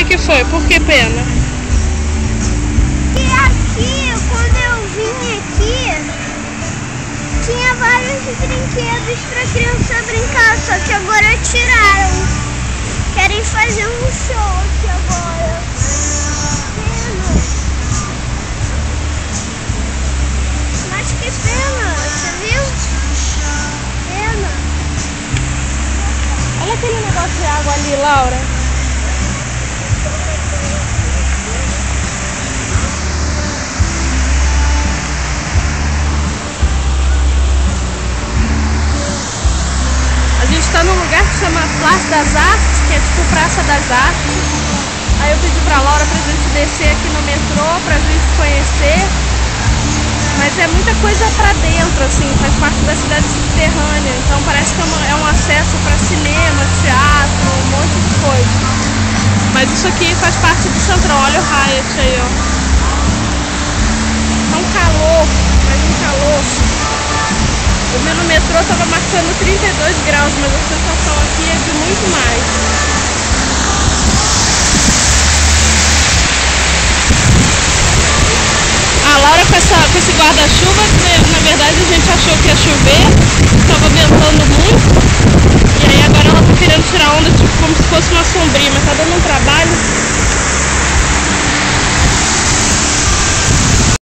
que foi? Por que pena? E aqui, quando eu vim aqui, tinha vários brinquedos pra criança brincar, só que agora tiraram. Querem fazer um show aqui agora. Pena. Mas que pena, você viu? Pena. Olha aquele negócio de água ali, Laura. A gente está num lugar que chama Praça das Artes, que é tipo Praça das Artes. Aí eu pedi pra Laura pra gente descer aqui no metrô, pra gente conhecer. Mas é muita coisa pra dentro, assim, faz parte da cidade subterrânea. Então parece que é um acesso pra cinema, teatro, um monte de coisa. Mas isso aqui faz parte do centrão. Olha o Hyatt aí, ó. Tá um calor, mas um calor. O meu no metrô tava marcando 32 graus, mas a sensação aqui é de muito mais. A Laura com esse guarda-chuva, na verdade a gente achou que ia chover, estava ventando muito, e aí agora ela tá querendo tirar onda, tipo, como se fosse uma sombrinha, mas tá dando um trabalho.